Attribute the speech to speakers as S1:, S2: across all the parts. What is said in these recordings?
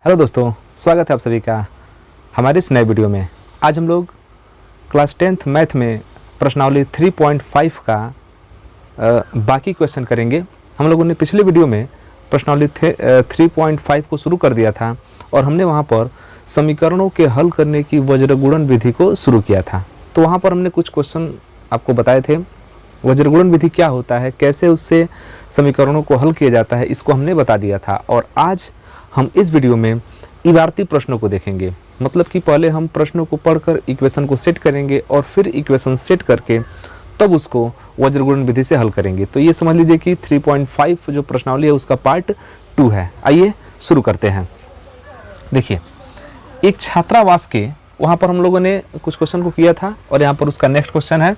S1: Hello दोस्तों, स्वागत है आप सभी का हमारे इस नए वीडियो में। आज हम लोग क्लास 10th मैथ में प्रश्नावली 3.5 का बाकी क्वेश्चन करेंगे। हम लोगों ने पिछले वीडियो में प्रश्नावली 3.5 को शुरू कर दिया था और हमने वहाँ पर समीकरणों के हल करने की वज्रगुणन विधि को शुरू किया था। तो वहाँ पर हमने कुछ क्वेश्चन आपको बताए थे। वज्रगुणन विधि क्या होता है, कैसे उससे समीकरणों को हल किया जाता है, इसको हमने बता दिया था। और आज हम इस वीडियो में इबारती प्रश्नों को देखेंगे। मतलब कि पहले हम प्रश्नों को पढ़कर इक्वेशन को सेट करेंगे और फिर इक्वेशन सेट करके तब उसको वज्रगुणन विधि से हल करेंगे। तो ये समझ लीजिए कि 3.5 जो प्रश्नावली है उसका पार्ट 2 है। आइए शुरू करते हैं। देखिए, एक छात्रावास के वहाँ पर हम लोगों ने कुछ क्वेश्चन को किया था और यहाँ पर उसका नेक्स्ट क्वेश्चन है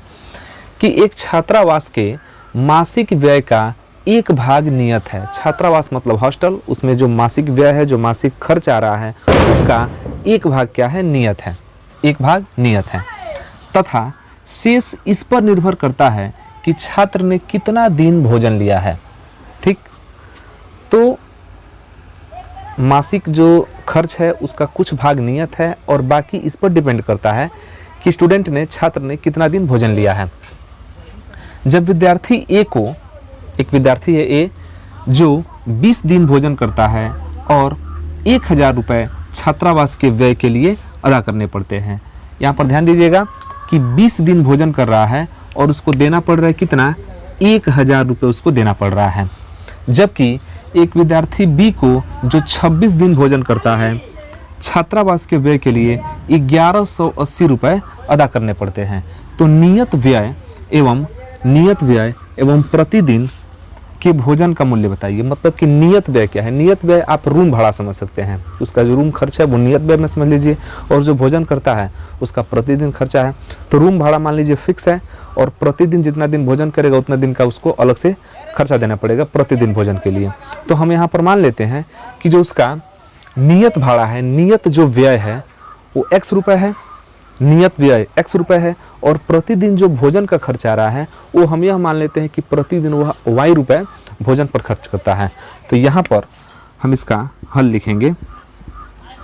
S1: कि एक छात्रावास के मासिक व्यय का एक भाग नियत है। छात्रावास मतलब हॉस्टल, उसमें जो मासिक व्यय है, जो मासिक खर्च आ रहा है, उसका एक भाग क्या है, नियत है। एक भाग नियत है तथा शेष इस पर निर्भर करता है कि छात्र ने कितना दिन भोजन लिया है। ठीक, तो मासिक जो खर्च है उसका कुछ भाग नियत है और बाकी इस पर डिपेंड करता है कि स्टूडेंट ने, छात्र ने कितना दिन भोजन लिया है। जब विद्यार्थी ए को, एक विद्यार्थी है ए जो 20 दिन भोजन करता है और 1000 रुपये छात्रावास के व्यय के लिए अदा करने पड़ते हैं। यहाँ पर ध्यान दीजिएगा कि 20 दिन भोजन कर रहा है और उसको देना पड़ रहा है कितना, 1000 रुपये उसको देना पड़ रहा है। जबकि एक विद्यार्थी बी को जो 26 दिन भोजन करता है, छात्रावास के व्यय के लिए 1180 रुपये अदा करने पड़ते हैं। तो नियत व्यय एवं प्रतिदिन के भोजन का मूल्य बताइए। मतलब कि नियत व्यय क्या है। नियत व्यय आप रूम भाड़ा समझ सकते हैं, उसका जो रूम खर्च है वो नियत व्यय में समझ लीजिए, और जो भोजन करता है उसका प्रतिदिन खर्चा है। तो रूम भाड़ा मान लीजिए फिक्स है और प्रतिदिन जितना दिन भोजन करेगा उतना दिन का उसको अलग से खर्चा देना पड़ेगा प्रतिदिन भोजन के लिए। तो हम यहाँ पर मान लेते हैं कि जो उसका नियत भाड़ा है, नियत जो व्यय है वो x रुपये है, नियत व्यय x रुपये है, और प्रतिदिन जो भोजन का खर्च आ रहा है वो हम यह मान लेते हैं कि प्रतिदिन वह y रुपये भोजन पर खर्च करता है। तो यहाँ पर हम इसका हल लिखेंगे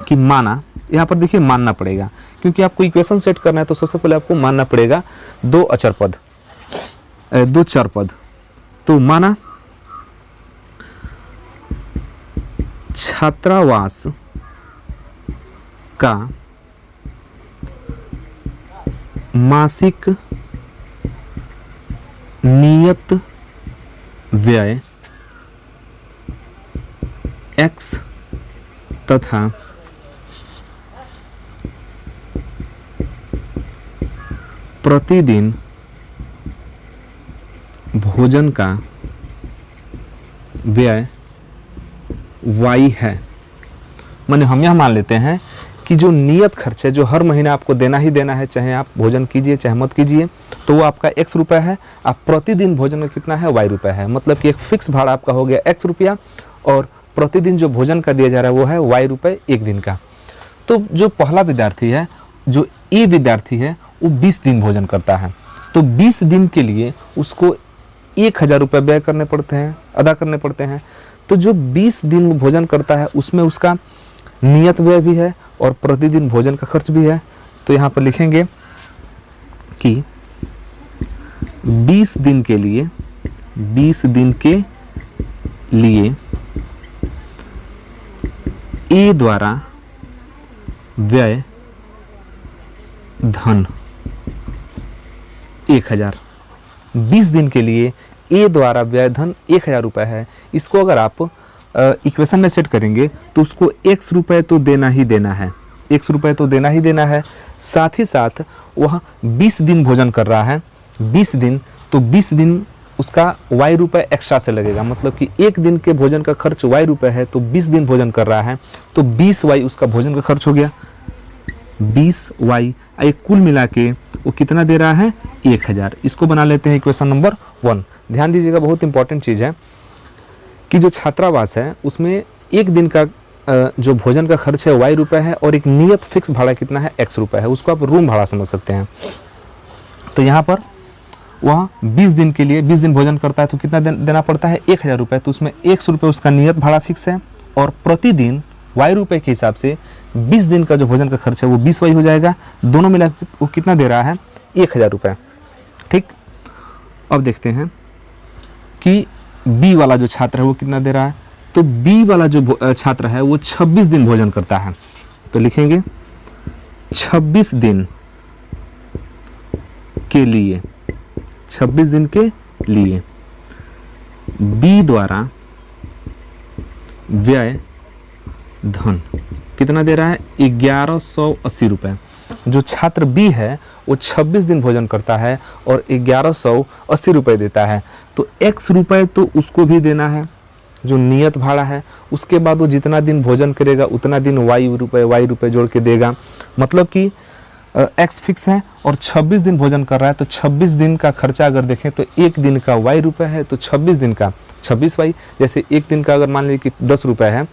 S1: कि माना, यहाँ पर देखिए मानना पड़ेगा क्योंकि आपको इक्वेशन सेट करना है। तो सबसे पहले आपको मानना पड़ेगा दो चर पद। तो माना छात्रावास का मासिक नियत व्यय x तथा प्रतिदिन भोजन का व्यय y है। माने हम यह मान लेते हैं कि जो नियत खर्च है, जो हर महीना आपको देना ही देना है, चाहे आप भोजन कीजिए चाहे मत कीजिए, तो वो आपका x रुपये है। आप प्रतिदिन भोजन में कितना है, y रुपये है। मतलब कि एक फिक्स भाड़ा आपका हो गया x रुपया और प्रतिदिन जो भोजन का दिया जा रहा है वो है y रुपये एक दिन का। तो जो पहला विद्यार्थी है, जो ए विद्यार्थी है, वो 20 दिन भोजन करता है। तो 20 दिन के लिए उसको 1000 रुपये व्यय करने पड़ते हैं, अदा करने पड़ते हैं। तो जो 20 दिन भोजन करता है उसमें उसका नियत व्यय भी है और प्रतिदिन भोजन का खर्च भी है। तो यहाँ पर लिखेंगे कि 20 दिन के लिए ए द्वारा व्यय धन 1000। 20 दिन के लिए ए द्वारा व्यय धन 1000 रुपये है। इसको अगर आप इक्वेशन में सेट करेंगे तो उसको x रुपये तो देना ही देना है, x रुपये तो देना ही देना है। साथ ही साथ वह 20 दिन भोजन कर रहा है, 20 दिन, तो 20 दिन उसका y रुपये एक्स्ट्रा से लगेगा। मतलब कि एक दिन के भोजन का खर्च y रुपये है, तो 20 दिन भोजन कर रहा है तो 20y उसका भोजन का खर्च हो गया। 20y एक कुल मिला के वो कितना दे रहा है, 1000। इसको बना लेते हैं इक्वेशन नंबर 1। ध्यान दीजिएगा, बहुत इंपॉर्टेंट चीज़ है कि जो छात्रावास है उसमें एक दिन का जो भोजन का खर्च है y रुपये है और एक नियत फिक्स भाड़ा कितना है, x रुपये है। उसको आप रूम भाड़ा समझ सकते हैं। तो यहाँ पर वह 20 दिन के लिए 20 दिन भोजन करता है तो कितना देना पड़ता है, 1000 रुपये। तो उसमें 100 रुपये उसका नियत भाड़ा फिक्स है और प्रतिदिन वाई रुपए के हिसाब से 20 दिन का जो भोजन का खर्च है वो 20 वाई हो जाएगा। दोनों मिला के वो कितना दे रहा है, 1000 रुपये। ठीक, अब देखते हैं कि बी वाला जो छात्र है वो कितना दे रहा है। तो बी वाला जो छात्र है वो 26 दिन भोजन करता है, तो लिखेंगे 26 दिन के लिए, 26 दिन के लिए बी द्वारा व्यय धन कितना दे रहा है, 1180 रुपये। जो छात्र बी है वो 26 दिन भोजन करता है और 1180 रुपये देता है, तो x रुपये तो उसको भी देना है जो नियत भाड़ा है। उसके बाद वो जितना दिन भोजन करेगा उतना दिन वाई रुपये जोड़ के देगा। मतलब कि x फिक्स है और 26 दिन भोजन कर रहा है, तो 26 दिन का खर्चा अगर देखें तो एक दिन का वाई रुपये है, तो 26 दिन का 26 वाई। जैसे एक दिन का अगर मान लीजिए कि 10 रुपये है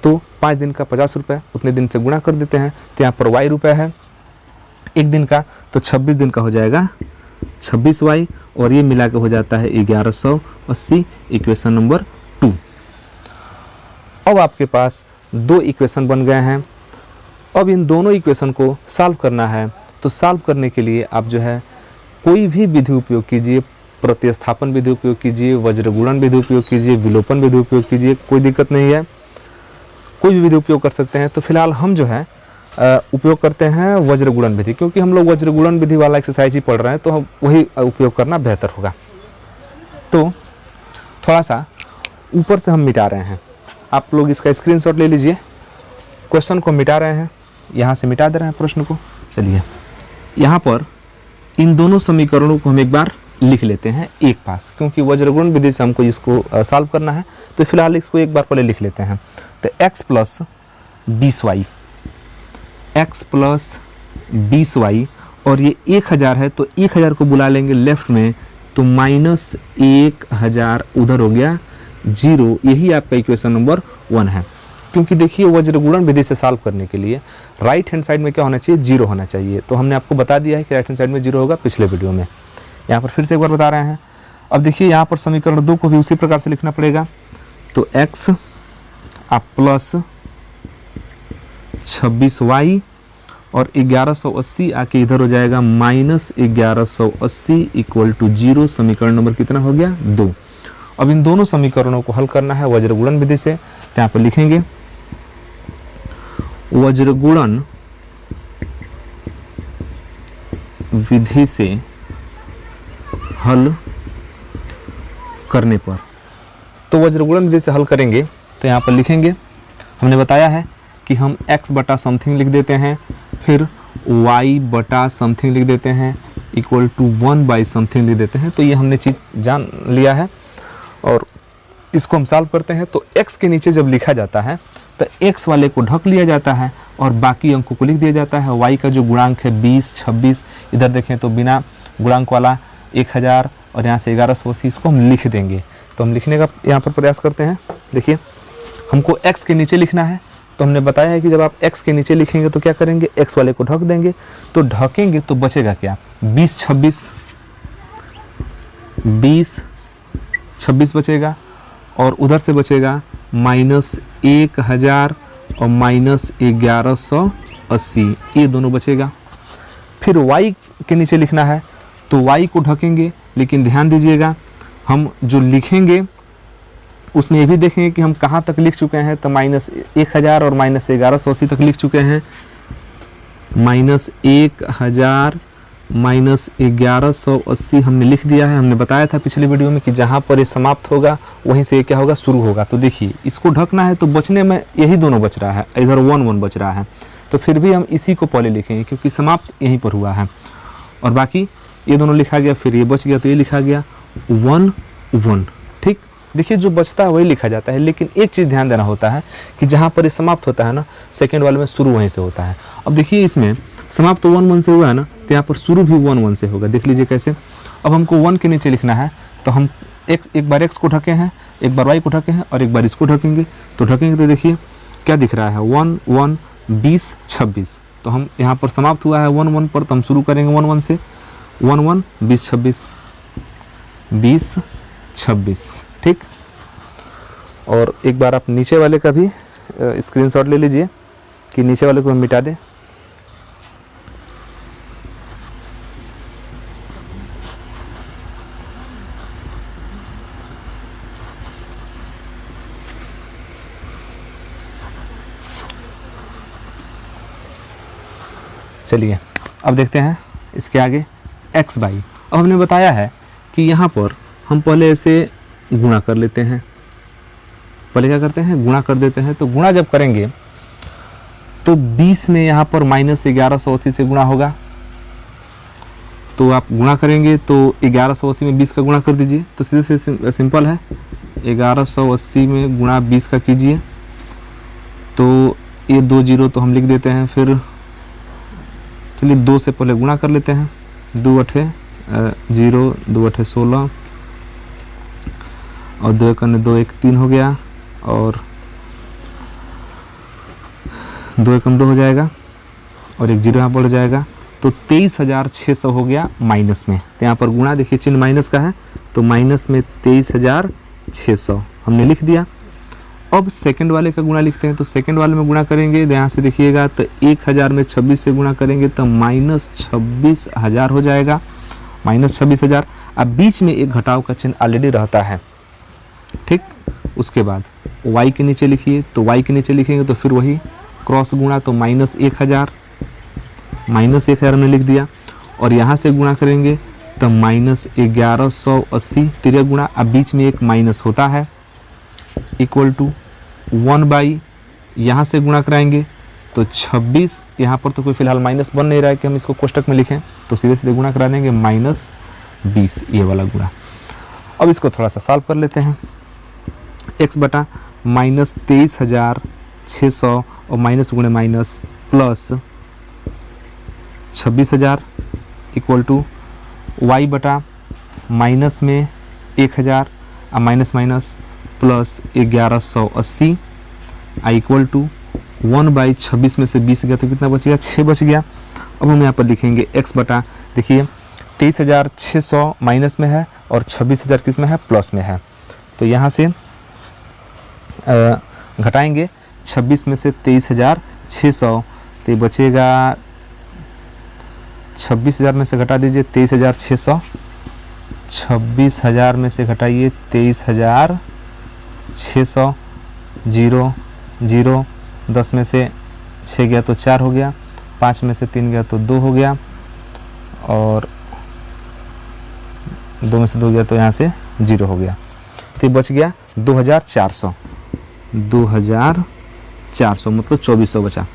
S1: तो 5 दिन का 50 रुपये, उतने दिन से गुणा कर देते हैं, तो यहाँ पर वाई रुपये है एक दिन का, तो 26 दिन का हो जाएगा 26 वाई और ये मिला के हो जाता है 1180, इक्वेशन नंबर 2। अब आपके पास 2 इक्वेशन बन गए हैं। अब इन दोनों इक्वेशन को सॉल्व करना है, तो सॉल्व करने के लिए आप जो है कोई भी विधि उपयोग कीजिए, प्रतिस्थापन विधि उपयोग कीजिए, वज्रगुणन विधि उपयोग कीजिए, विलोपन विधि उपयोग कीजिए, कोई दिक्कत नहीं है, कोई भी विधि उपयोग कर सकते हैं। तो फिलहाल हम जो है उपयोग करते हैं वज्रगुणन विधि, क्योंकि हम लोग वज्रगुणन विधि वाला एक्सरसाइज ही पढ़ रहे हैं, तो हम वही उपयोग करना बेहतर होगा। तो थोड़ा सा ऊपर से हम मिटा रहे हैं, आप लोग इसका स्क्रीनशॉट ले लीजिए। क्वेश्चन को मिटा रहे हैं, यहाँ से मिटा दे रहे हैं प्रश्न को। चलिए यहाँ पर इन दोनों समीकरणों को हम एक बार लिख लेते हैं एक पास, क्योंकि वज्रगुणन विधि से हमको इसको सॉल्व करना है, तो फिलहाल इसको एक बार पहले लिख लेते हैं। तो x plus 20y, x plus 20y और ये 1000 है, तो 1000 को बुला लेंगे लेफ्ट में, तो माइनस 1000 उधर हो गया 0। यही आपका इक्वेशन नंबर 1 है। क्योंकि देखिए वज्रगुणन विधि से सॉल्व करने के लिए राइट हैंड साइड में क्या होना चाहिए, 0 होना चाहिए। तो हमने आपको बता दिया है कि राइट हैंड साइड में 0 होगा पिछले वीडियो में, यहाँ पर फिर से एक बार बता रहे हैं। अब देखिए यहाँ पर समीकरण 2 को भी उसी प्रकार से लिखना पड़ेगा। तो x आप प्लस 26y और 1180 आके इधर हो जाएगा माइनस 1180 इक्वल टू 0। समीकरण नंबर कितना हो गया, 2। अब इन दोनों समीकरणों को हल करना है वज्रगुणन विधि से, तो यहाँ पर लिखेंगे वज्रगुणन विधि से हल करने पर, तो वज्रगुणन विधि से हल करेंगे तो यहाँ पर लिखेंगे, हमने बताया है कि हम x बटा समथिंग लिख देते हैं, फिर y बटा समथिंग लिख देते हैं, इक्वल टू 1 बाई समथिंग लिख देते हैं। तो ये हमने चीज़ जान लिया है और इसको हम सॉल्व करते हैं। तो x के नीचे जब लिखा जाता है तो x वाले को ढक लिया जाता है और बाकी अंकों को लिख दिया जाता है। y का जो गुणांक है 20, 26, इधर देखें तो बिना गुणांक वाला 1000 और यहाँ से 1180, इसको हम लिख देंगे। तो हम लिखने का यहाँ पर प्रयास करते हैं। देखिए हमको x के नीचे लिखना है, तो हमने बताया है कि जब आप x के नीचे लिखेंगे तो क्या करेंगे, x वाले को ढक देंगे। तो ढकेंगे तो बचेगा क्या, 20, 26 बचेगा और उधर से बचेगा माइनस 1000 और माइनस 1180, ये दोनों बचेगा। फिर y के नीचे लिखना है तो y को ढकेंगे, लेकिन ध्यान दीजिएगा हम जो लिखेंगे उसमें ये भी देखेंगे कि हम कहाँ तक लिख चुके हैं। तो माइनस 1000 और माइनस 1180 तक लिख चुके हैं। माइनस 1000 माइनस 1180 हमने लिख दिया है। हमने बताया था पिछले वीडियो में कि जहाँ पर ये समाप्त होगा वहीं से ये क्या होगा, शुरू होगा। तो देखिए इसको ढकना है तो बचने में यही दोनों बच रहा है, इधर 1 1 बच रहा है। तो फिर भी हम इसी को पहले लिखेंगे क्योंकि समाप्त यहीं पर हुआ है। और बाकी ये दोनों लिखा गया, फिर ये बच गया तो ये लिखा गया 1 1। ठीक, देखिए जो बचता है वही लिखा जाता है, लेकिन एक चीज़ ध्यान देना होता है कि जहाँ पर ये समाप्त होता है ना, सेकेंड वाले में शुरू वहीं से होता है। अब देखिए इसमें समाप्त तो 1 1 से हुआ है ना, तो यहाँ पर शुरू भी 1 1 से होगा। देख लीजिए कैसे। अब हमको 1 के नीचे लिखना है तो हम एक बार x को ढके हैं, एक बार y को ढके हैं और एक बार इसको ढकेंगे। तो ढकेंगे तो देखिए क्या दिख रहा है, 1 1 20 26। तो हम यहाँ पर समाप्त हुआ है 1 1 पर, तो हम शुरू करेंगे 1 1 से, 1 1 20 26 20 26। ठीक, और एक बार आप नीचे वाले का भी स्क्रीनशॉट ले लीजिए कि नीचे वाले को हम मिटा दें। चलिए अब देखते हैं इसके आगे एक्स बाई। अब हमने बताया है कि यहाँ पर हम पहले ऐसे गुणा कर लेते हैं, पहले क्या करते हैं गुणा कर देते हैं। तो गुणा जब करेंगे तो 20 में यहाँ पर -1180 से गुणा होगा। तो आप गुणा करेंगे तो 1180 में 20 का गुणा कर दीजिए। तो सीधे से सिंपल है, 1180 में गुणा 20 का कीजिए। तो ये 2 जीरो तो हम लिख देते हैं। फिर चलिए 2 से पहले गुणा कर लेते हैं। 2 अठे 0, 2 अठे 16 और 2 एक 2, 1 3 हो गया और 2 एकम 2 हो जाएगा और 1 जीरो यहाँ पर हो जाएगा। तो 23,600 हो गया माइनस में। तो यहाँ पर गुणा देखिए चिन्ह माइनस का है, तो माइनस में 23,600 हमने लिख दिया। अब सेकंड वाले का गुणा लिखते हैं। तो सेकंड वाले में गुणा करेंगे तो यहाँ से देखिएगा तो 1000 में 26 से गुणा करेंगे तो -26,000 हो जाएगा, -26,000। अब बीच में एक घटाव का चिन्ह ऑलरेडी रहता है, ठीक। उसके बाद y के नीचे लिखिए। तो y के नीचे लिखेंगे तो फिर वही क्रॉस गुणा, तो -1000 हमने लिख दिया। और यहाँ से गुणा करेंगे तो -1180 तिर्यक गुणा, अब बीच में एक माइनस होता है, इक्वल टू 1/, यहाँ से गुणा कराएंगे तो 26, यहाँ पर तो कोई फिलहाल माइनस बन नहीं रहा है कि हम इसको कोष्टक में लिखें, तो सीधे सीधे गुणा करा देंगे -20 ये वाला गुणा। अब इसको थोड़ा सा सॉल्व कर लेते हैं। x बटा -23,600 और माइनस गुणे minus plus 26,000 equal to y बटा माइनस में 1000 और minus minus plus 1180 equal to 1/26 में से 20 गया तो कितना बच गया, 6 बच गया। अब हम यहाँ पर लिखेंगे x बटा, देखिए 23,600 माइनस में है और 26,000 किस में है, प्लस में है। तो यहाँ से घटाएंगे 26 में से 23,600 तो ये बचेगा 26,000 में से घटा दीजिए 23,600, 26,000 में से घटाइए 23,600, 0 0, 10 में से 6 गया तो 4 हो गया, 5 में से 3 गया तो 2 हो गया और 2 में से 2 गया तो यहाँ से 0 हो गया। तो ये बच गया 2,400, 2,400 मतलब 2400 बचा,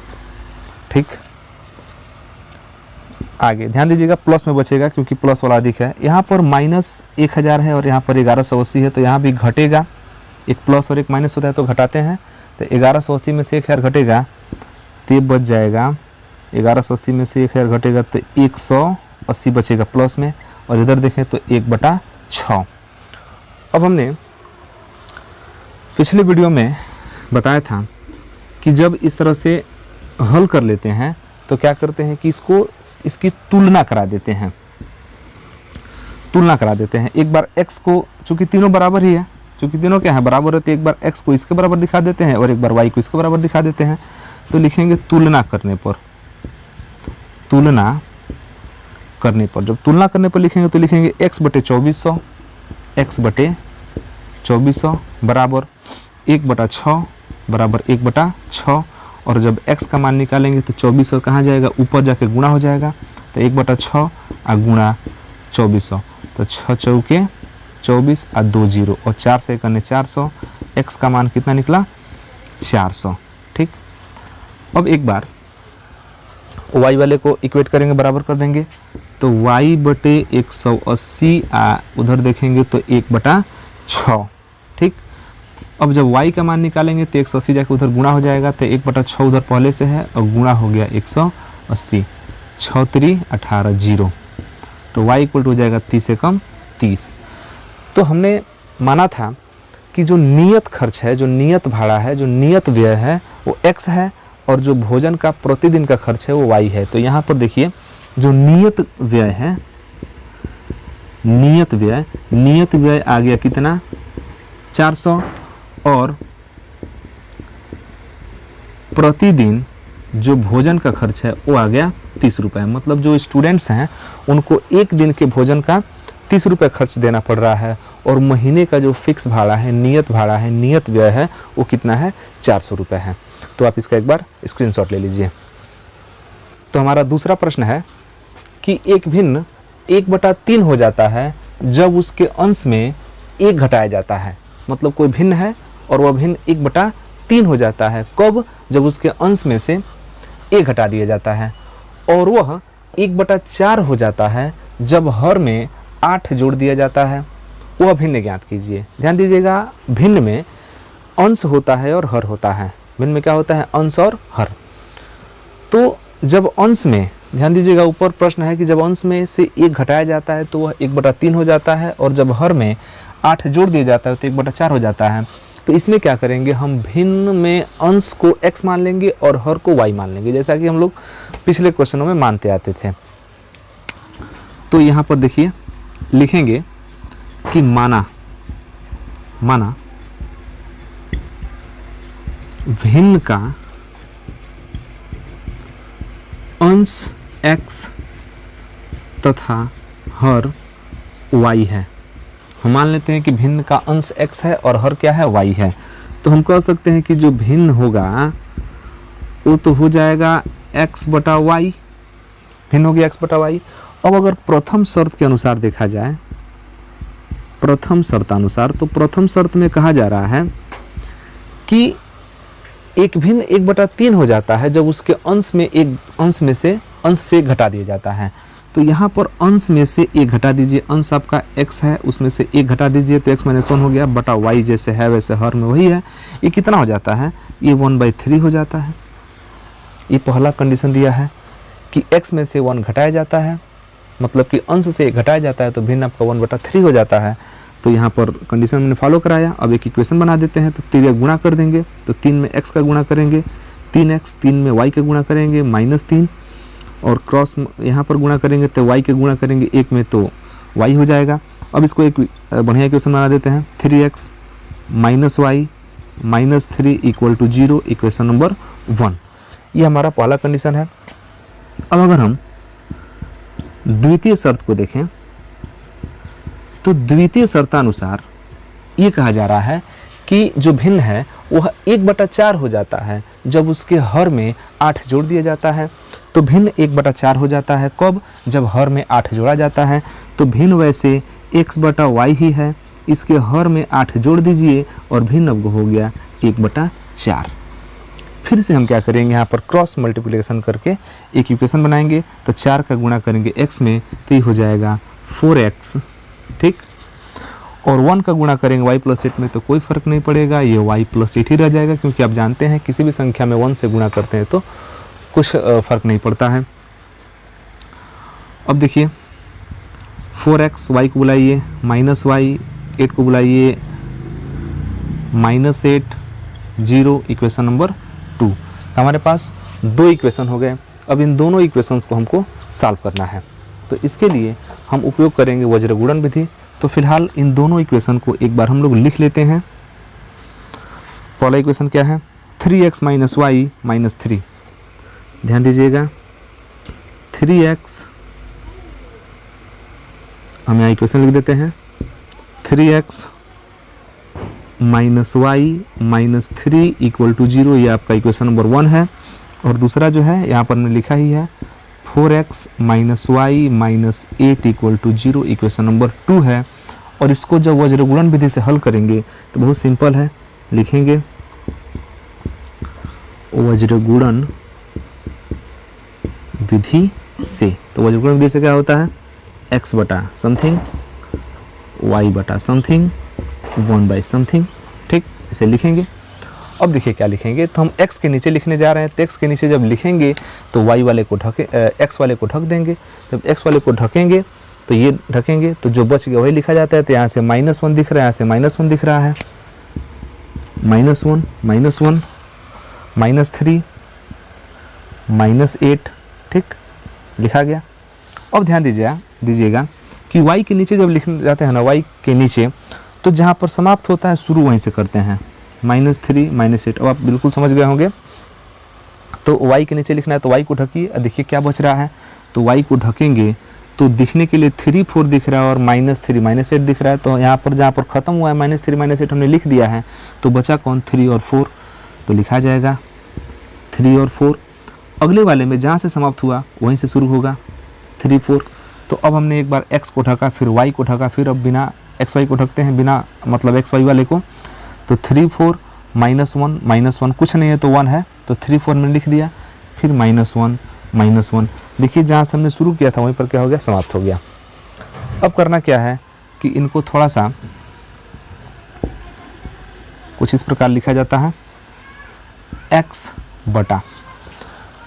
S1: ठीक। आगे ध्यान दीजिएगा प्लस में बचेगा क्योंकि प्लस वाला अधिक है। यहाँ पर -1000 है और यहाँ पर 1180 है, तो यहाँ भी घटेगा, एक प्लस और एक माइनस होता है तो घटाते हैं। तो 1180 में से 1000 घटेगा तो ये बच जाएगा, 1180 में से 1000 घटेगा तो 180 बचेगा प्लस में, और इधर देखें तो 1/6। अब हमने पिछले वीडियो में बताया था कि जब इस तरह से हल कर लेते हैं तो क्या करते हैं कि इसकी तुलना करा देते हैं, एक बार x को, चूंकि तीनों बराबर ही है, चूंकि तीनों क्या है बराबर है, तो एक बार x को इसके बराबर दिखा देते हैं और एक बार y को इसके बराबर दिखा देते हैं। तो लिखेंगे तुलना करने पर, जब तुलना करने पर लिखेंगे तो लिखेंगे x बटे 2400 बराबर 1/6 बराबर 1/6, और जब x का मान निकालेंगे तो 2400 कहाँ जाएगा, ऊपर जाके गुणा हो जाएगा, तो 1/6 और गुणा 2400, तो 6 चौके 24 और 2 जीरो और 4 से करने 400, x का मान कितना निकला 400, ठीक। अब एक बार y वाले को इक्वेट करेंगे, बराबर कर देंगे, तो y बटे 180 उधर देखेंगे तो 1/6, ठीक। अब जब y का मान निकालेंगे तो 180 जाके उधर गुणा हो जाएगा, तो 1/6 उधर पहले से है और गुणा हो गया 180, 6 3 18 0, तो y इक्वल टू हो जाएगा 30 से कम 30। तो हमने माना था कि जो नियत खर्च है, जो नियत भाड़ा है, जो नियत व्यय है वो x है, और जो भोजन का प्रतिदिन का खर्च है वो y है। तो यहाँ पर देखिए जो नियत व्यय है, नियत व्यय आ गया कितना 400, और प्रतिदिन जो भोजन का खर्च है वो आ गया 30 रुपये। मतलब जो स्टूडेंट्स हैं उनको एक दिन के भोजन का 30 रुपये खर्च देना पड़ रहा है, और महीने का जो फिक्स भाड़ा है, नियत भाड़ा है, नियत व्यय है, वो कितना है, 400 रुपये है। तो आप इसका एक बार स्क्रीनशॉट ले लीजिए। तो हमारा दूसरा प्रश्न है कि एक भिन्न 1/3 हो जाता है जब उसके अंश में 1 घटाया जाता है। मतलब कोई भिन्न है और वह भिन्न 1/3 हो जाता है। कब? जब उसके अंश में से 1 घटा दिया जाता है। और वह 1/4 हो जाता है जब हर में 8 जोड़ दिया जाता है। वह भिन्न ज्ञात कीजिए। ध्यान दीजिएगा, भिन्न में अंश होता है और हर होता है। भिन्न में क्या होता है? अंश और हर। तो जब अंश में, ध्यान दीजिएगा, ऊपर प्रश्न है कि जब अंश में से 1 घटाया जाता है तो वह 1/3 हो जाता है, और जब हर में 8 जोड़ दिया जाता है तो 1/4 हो जाता है। तो इसमें क्या करेंगे, हम भिन्न में अंश को x मान लेंगे और हर को y मान लेंगे, जैसा कि हम लोग पिछले क्वेश्चनों में मानते आते थे। तो यहाँ पर देखिए, लिखेंगे कि माना भिन्न का अंश x तथा हर y है। हम मान लेते हैं कि भिन्न का अंश x है और हर क्या है, y है। तो हम कह सकते हैं कि जो भिन्न होगा वो तो हो जाएगा x/y, भिन्न हो गया x/y। अब अगर प्रथम शर्त के अनुसार देखा जाए, प्रथम शर्तानुसार, तो प्रथम शर्त में कहा जा रहा है कि एक भिन्न 1/3 हो जाता है जब उसके अंश से घटा दिया जाता है। तो यहाँ पर अंश में से 1 घटा दीजिए। अंश आपका x है, उसमें से 1 घटा दीजिए तो x - 1 हो गया, बटा y जैसे है वैसे हर में वही है। ये कितना हो जाता है? ये 1/3 हो जाता है। ये पहला कंडीशन दिया है कि x में से 1 घटाया जाता है, मतलब कि अंश से 1 घटाया जाता है तो भिन्न आपका 1/3 हो जाता है। तो यहाँ पर कंडीशन मैंने फॉलो कराया। अब एक इक्वेशन बना देते हैं। तो 3 गुणा कर देंगे, तो 3 में x का गुणा करेंगे, 3x, 3 में y का गुणा करेंगे, -3, और क्रॉस यहाँ पर गुणा करेंगे तो y के गुणा करेंगे 1 में, तो y हो जाएगा। अब इसको एक बढ़िया इक्वेशन बना देते हैं। 3x - y - 3 = 0, equation number 1। ये हमारा पहला कंडीशन है। अब अगर हम द्वितीय शर्त को देखें तो द्वितीय शर्तानुसार ये कहा जा रहा है कि जो भिन्न है वह 1/4 हो जाता है जब उसके हर में 8 जोड़ दिया जाता है। तो भिन्न 1/4 हो जाता है कब? जब हर में 8 जोड़ा जाता है। तो भिन्न वैसे x/y ही है, इसके हर में 8 जोड़ दीजिए और भिन्न अब हो गया 1/4। फिर से हम क्या करेंगे, यहाँ पर क्रॉस मल्टीप्लिकेशन करके एक इक्वेशन बनाएंगे। तो 4 का गुणा करेंगे x में तो ये हो जाएगा 4x, ठीक। और 1 का गुणा करेंगे y + 8 में तो कोई फ़र्क नहीं पड़ेगा, ये y + 8 ही रह जाएगा, क्योंकि आप जानते हैं किसी भी संख्या में 1 से गुणा करते हैं तो कुछ फ़र्क नहीं पड़ता है। अब देखिए 4x, y को बुलाइए -y, 8 को बुलाइए -8, 0, इक्वेशन नंबर 2। तो हमारे पास 2 इक्वेशन हो गए। अब इन दोनों इक्वेशंस को हमको सॉल्व करना है। तो इसके लिए हम उपयोग करेंगे वज्रगुणन विधि। तो फिलहाल इन दोनों इक्वेशन को एक बार हम लोग लिख लेते हैं। पहला इक्वेशन क्या है? 3x - y - 3। ध्यान दीजिएगा, 3x, हम यहाँ इक्वेशन लिख देते हैं, 3x - y - 3 = 0। ये आपका इक्वेशन नंबर 1 है। और दूसरा जो है यहाँ पर मैंने लिखा ही है 4x - y - 8 = 0, इक्वेशन नंबर 2 है। और इसको जब वज्रगुणन विधि से हल करेंगे तो बहुत सिंपल है, लिखेंगे वज्रगुणन विधि से। तो वज्रगुणन विधि से क्या होता है? x बटा समथिंग, y बटा समथिंग, 1/समथिंग, ठीक। इसे लिखेंगे। अब देखिए क्या लिखेंगे, तो हम x के नीचे लिखने जा रहे हैं। तो x के नीचे जब लिखेंगे तो y वाले को x वाले को ढक देंगे। जब x वाले को ढकेंगे तो ये ढकेंगे तो जो बच गया वही लिखा जाता है। तो यहाँ से -1 दिख रहा है, यहाँ से -1 दिख रहा है, -1 -1 -3 -8, ठीक, लिखा गया। अब ध्यान दीजिएगा कि y के नीचे जब लिखने जाते हैं ना, y के नीचे, तो जहाँ पर समाप्त होता है शुरू वहीं से करते हैं, -3 -8। अब आप बिल्कुल समझ गए होंगे तो y के नीचे लिखना है तो y को ढकिए, देखिए क्या बच रहा है, तो y को ढकेंगे तो दिखने के लिए 3 4 दिख रहा है और -3 -8 दिख रहा है। तो यहाँ पर जहाँ पर ख़त्म हुआ है -3 -8 हमने लिख दिया है, तो बचा कौन, 3 और 4, तो लिखा जाएगा 3 और 4। अगले वाले में जहाँ से समाप्त हुआ वहीं से शुरू होगा 3 4। तो अब हमने एक बार x को ढका, फिर y को ढका, फिर अब बिना xy को ढकते हैं, बिना मतलब xy वाले को, तो 3 4 -1 कुछ नहीं है तो 1 है, तो 3 4 में लिख दिया, फिर -1 देखिए जहाँ से हमने शुरू किया था वहीं पर क्या हो गया, समाप्त हो गया। अब करना क्या है कि इनको थोड़ा सा कुछ इस प्रकार लिखा जाता है, x बटा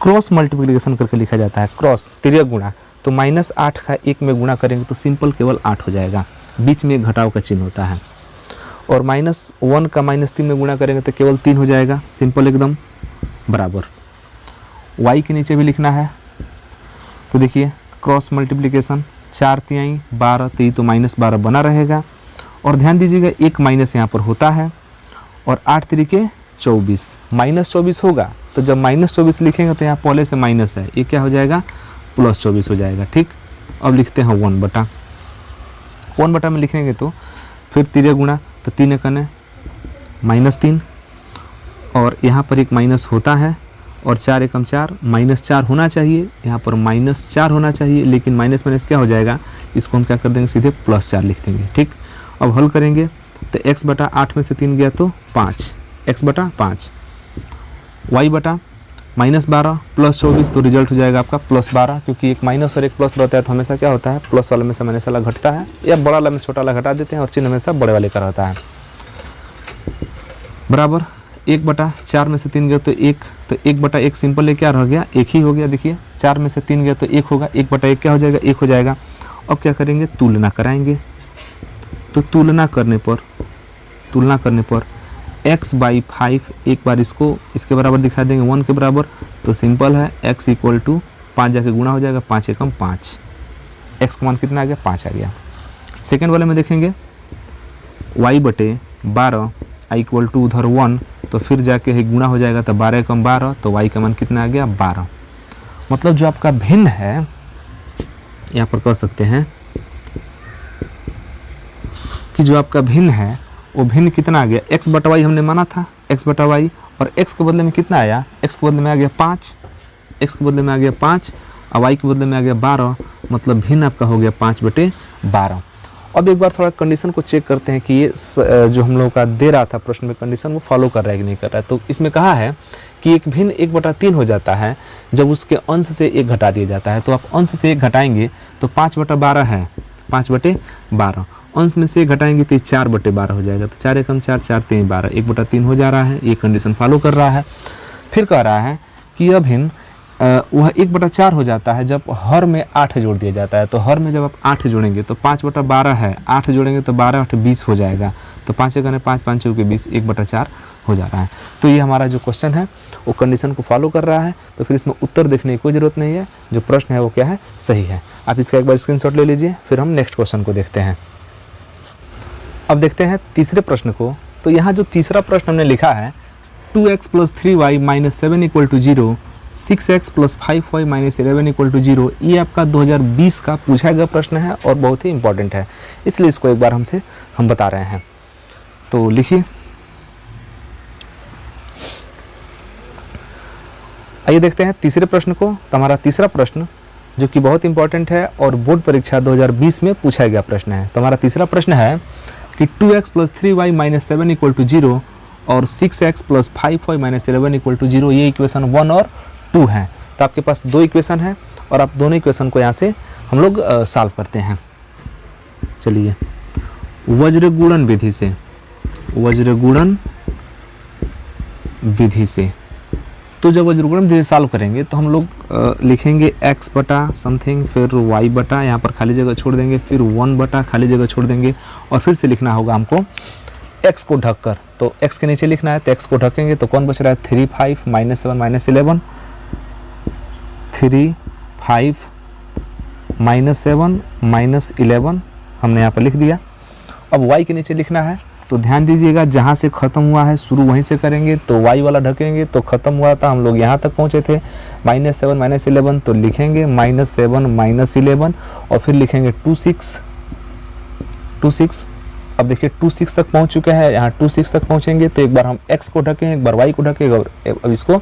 S1: क्रॉस मल्टीप्लिकेशन करके लिखा जाता है, क्रॉस तिर्यक गुणा, तो -8 का 1 में गुणा करेंगे तो सिंपल केवल 8 हो जाएगा, बीच में एक घटाव का चिन्ह होता है, और -1 का -3 में गुणा करेंगे तो केवल 3 हो जाएगा, सिंपल एकदम, बराबर। y के नीचे भी लिखना है, तो देखिए क्रॉस मल्टीप्लिकेशन 4 तिहाई 12, तो ये तो -12 बना रहेगा, और ध्यान दीजिएगा एक माइनस यहाँ पर होता है, और 8 तिरिके 24, -24 होगा, तो जब -24 लिखेंगे तो यहाँ पहले से माइनस है, ये क्या हो जाएगा, +24 हो जाएगा। ठीक, अब लिखते हैं 1 बटा में लिखेंगे तो फिर तिर्यक गुणा, तो 3 एकने -3, और यहाँ पर एक माइनस होता है, और 4 एकम 4, -4 होना चाहिए, यहाँ पर -4 होना चाहिए, लेकिन माइनस क्या हो जाएगा, इसको हम क्या कर देंगे, सीधे +4 लिख देंगे। ठीक, अब हल करेंगे तो x बटा 8 में से 3 गया तो 5, x बटा 5, y बटा -12 +24, तो रिजल्ट हो जाएगा आपका +12, क्योंकि एक माइनस और एक प्लस रहता है तो हमेशा क्या होता है, प्लस वाले में से माइनस वाला घटता है, या बड़ा वाला में छोटा वाला घटा देते हैं, और चिन्ह हमेशा बड़े वाले का रहता है, बराबर। 1 बटा 4 में से 3 गया तो 1, तो 1 बटा 1 सिंपल है, क्या रह गया, 1 ही हो गया। देखिए 4 में से 3 गया तो 1 होगा, 1 बटा 1 क्या हो जाएगा, 1 हो जाएगा। अब क्या करेंगे, तुलना कराएंगे, तो तुलना करने पर x बाई 5, एक बार इसको इसके बराबर दिखा देंगे 1 के बराबर, तो सिंपल है x इक्वल टू 5 जाके गुणा हो जाएगा, 5 एकम 5, x का मान कितना आ गया, 5 आ गया। सेकेंड वाले में देखेंगे y बटे 12 इक्वल टू उधर 1, तो फिर जाके ही गुणा हो जाएगा, तो 12 एकम 12, तो y का मान कितना आ गया, 12। मतलब जो आपका भिन्न है, यहाँ पर कह सकते हैं कि जो आपका भिन्न है वो भिन्न कितना आ गया, x बटा y हमने माना था, x बटा y, और x के बदले में कितना आया, x के बदले में आ गया 5, x के बदले में आ गया 5, और y के बदले में आ गया 12, मतलब भिन्न आपका हो गया 5/12। अब एक बार थोड़ा कंडीशन को चेक करते हैं कि ये जो हम लोगों का दे रहा था प्रश्न में कंडीशन, वो फॉलो कर रहा है कि नहीं कर रहा है। तो इसमें कहा है कि एक भिन्न 1/3 हो जाता है जब उसके अंश से 1 घटा दिया जाता है। तो आप अंश से 1 घटाएंगे तो 5/12 है, 5/12, अंश में से 1 घटाएंगे तो 4/12 हो जाएगा, तो 4 एकम 4, 4 3 12, 1/3 हो जा रहा है, ये कंडीशन फॉलो कर रहा है। फिर कह रहा है कि यह भिन्न वह 1/4 हो जाता है जब हर में 8 जोड़ दिया जाता है। तो हर में जब आप 8 जोड़ेंगे तो 5/12 है, 8 जोड़ेंगे तो 12 8 20 हो जाएगा, तो 5 एकने 5, 5 चौके 20, 1/4 हो जा रहा है। तो ये हमारा जो क्वेश्चन है वो कंडीशन को फॉलो कर रहा है, तो फिर इसमें उत्तर देखने की कोई ज़रूरत नहीं है, जो प्रश्न है वो क्या है, सही है। आप इसका एक बार स्क्रीनशॉट ले लीजिए, फिर हम नेक्स्ट क्वेश्चन को देखते हैं। अब देखते हैं तीसरे प्रश्न को। तो यहाँ जो तीसरा प्रश्न हमने लिखा है 2x + 3y - 7 = 0, 6x + 5y - 11 = 0, ये आपका 2020 का पूछा गया प्रश्न है और बहुत ही इंपॉर्टेंट है, इसलिए इसको एक बार हम बता रहे हैं। तो लिखिए, आइए देखते हैं तीसरे प्रश्न को। तो हमारा तीसरा प्रश्न जो कि बहुत इंपॉर्टेंट है और बोर्ड परीक्षा 2020 में पूछा गया प्रश्न है। तो हमारा तीसरा प्रश्न है कि 2x + 3y - 7 = 0 और 6x + 5y - 11 = 0, ये इक्वेशन 1 और 2 हैं। तो आपके पास 2 इक्वेशन है और आप दोनों इक्वेशन को यहाँ से हम लोग सॉल्व करते हैं। चलिए, वज्रगुणन विधि से तो जब वज्रगुणन विधि सॉल्व करेंगे तो हम लोग लिखेंगे x बटा समथिंग, फिर y बटा, यहाँ पर खाली जगह छोड़ देंगे, फिर 1 बटा खाली जगह छोड़ देंगे, और फिर से लिखना होगा हमको x को ढककर। तो x के नीचे लिखना है, तो x को ढकेंगे तो कौन बच रहा है, 3 5 -7 -11, 3 5 -7 -11 हमने यहाँ पर लिख दिया। अब y के नीचे लिखना है, तो ध्यान दीजिएगा, जहाँ से ख़त्म हुआ है शुरू वहीं से करेंगे। तो y वाला ढकेंगे तो ख़त्म हुआ था, हम लोग यहाँ तक पहुँचे थे -7 -11, तो लिखेंगे -7 -11 और फिर लिखेंगे 26। अब देखिए 26 तक पहुँच चुके हैं, यहाँ 26 तक पहुँचेंगे तो एक बार हम x को ढकें, एक बार y को ढकें, और अब इसको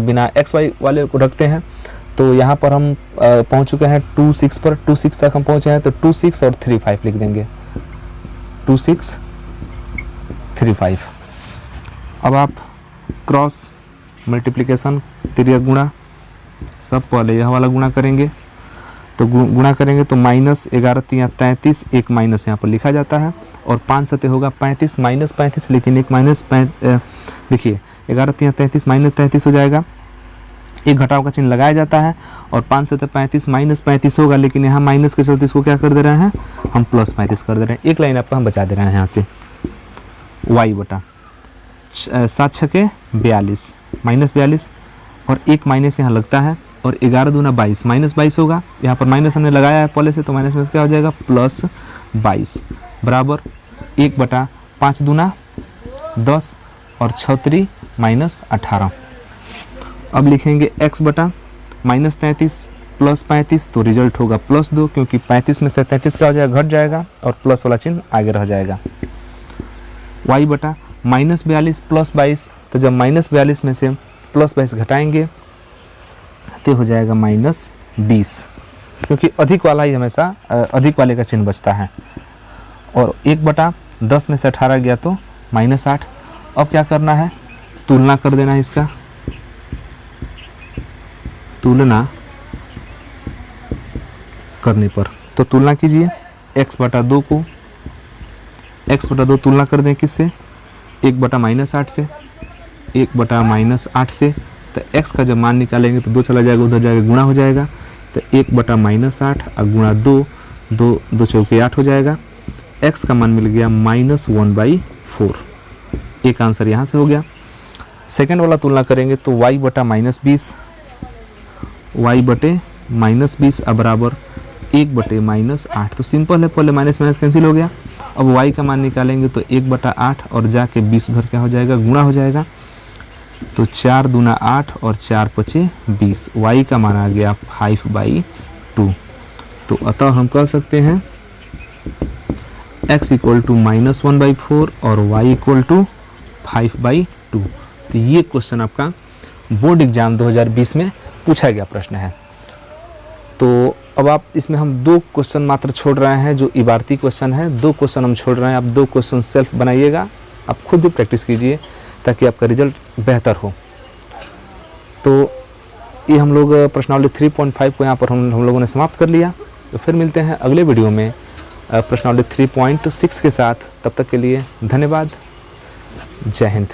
S1: बिना x y वाले को ढकते हैं। तो यहाँ पर हम पहुँच चुके हैं 26 पर, 26 तक हम पहुँचे हैं, तो 26 और 35 लिख देंगे, 26 35। अब आप क्रॉस मल्टीप्लिकेशन, तिर्यक गुणा, सब पहले यह वाला गुणा करेंगे। तो गुणा करेंगे तो -11 3 33, एक माइनस यहाँ पर लिखा जाता है, और 5 सते होगा 35 -35, लेकिन एक माइनस देखिए 11 3 33 -33 हो जाएगा, एक घटाव का चिन्ह लगाया जाता है, और 5 सते 35 -35 होगा, लेकिन यहाँ माइनस के चलते इसको क्या कर दे रहे हैं हम +35 कर दे रहे हैं। एक लाइन आपका हम बचा दे रहे हैं यहाँ से, y बटा 7 छके 42 -42, और एक माइनस यहाँ लगता है, और 11 दूना 22 -22 होगा, यहाँ पर माइनस हमने लगाया है पहले से, तो माइनस में क्या हो जाएगा +22 बराबर 1 बटा 5 दूना 10 और 6 -18। अब लिखेंगे x बटा -33 +35, तो रिजल्ट होगा +2, क्योंकि 35 में से 33 क्या हो जाएगा, घट जाएगा, और प्लस वाला चिन्ह आगे रह जाएगा। y बटा -42 +22, तो जब -42 में से +22 घटाएंगे तो हो जाएगा -20, क्योंकि अधिक वाला ही हमेशा अधिक वाले का चिन्ह बचता है। और 1 बटा 10 में से 18 गया तो -8। अब क्या करना है, तुलना कर देना है इसका, तुलना करने पर तो तुलना कीजिए, x बटा 2 को x बटा 2 तुलना कर दें किससे, 1 बटा -8 से, 1 बटा -8 से, तो x का जब मान निकालेंगे तो 2 चला जाएगा, उधर जाएगा गुणा हो जाएगा, तो 1 बटा -8 और गुणा 2 चौके 8 हो जाएगा, x का मान मिल गया -1/4। एक आंसर यहाँ से हो गया। सेकेंड वाला तुलना करेंगे तो y बटा -20, y बटे -20 बराबर 1 बटे -8, तो सिंपल है, पहले माइनस माइनस कैंसिल हो गया। अब y का मान निकालेंगे तो 1 बटा 8 और जाके 20 उधर क्या हो जाएगा, गुणा हो जाएगा, तो 4 दूना 8 और 4 पचे 20, y का मान आ गया 5/2। तो अतः हम कह सकते हैं x इक्वल टू -1/4 और y इक्वल टू 5/2। तो ये क्वेश्चन आपका बोर्ड एग्जाम 2020 में पूछा गया प्रश्न है। तो अब आप इसमें हम 2 क्वेश्चन मात्र छोड़ रहे हैं, जो इबारती क्वेश्चन है, 2 क्वेश्चन हम छोड़ रहे हैं। आप 2 क्वेश्चन सेल्फ बनाइएगा, आप खुद भी प्रैक्टिस कीजिए ताकि आपका रिजल्ट बेहतर हो। तो ये हम लोग प्रश्नावली 3.5 को यहाँ पर हम लोगों ने समाप्त कर लिया। तो फिर मिलते हैं अगले वीडियो में प्रश्नावली 3.6 के साथ। तब तक के लिए धन्यवाद। जय हिंद।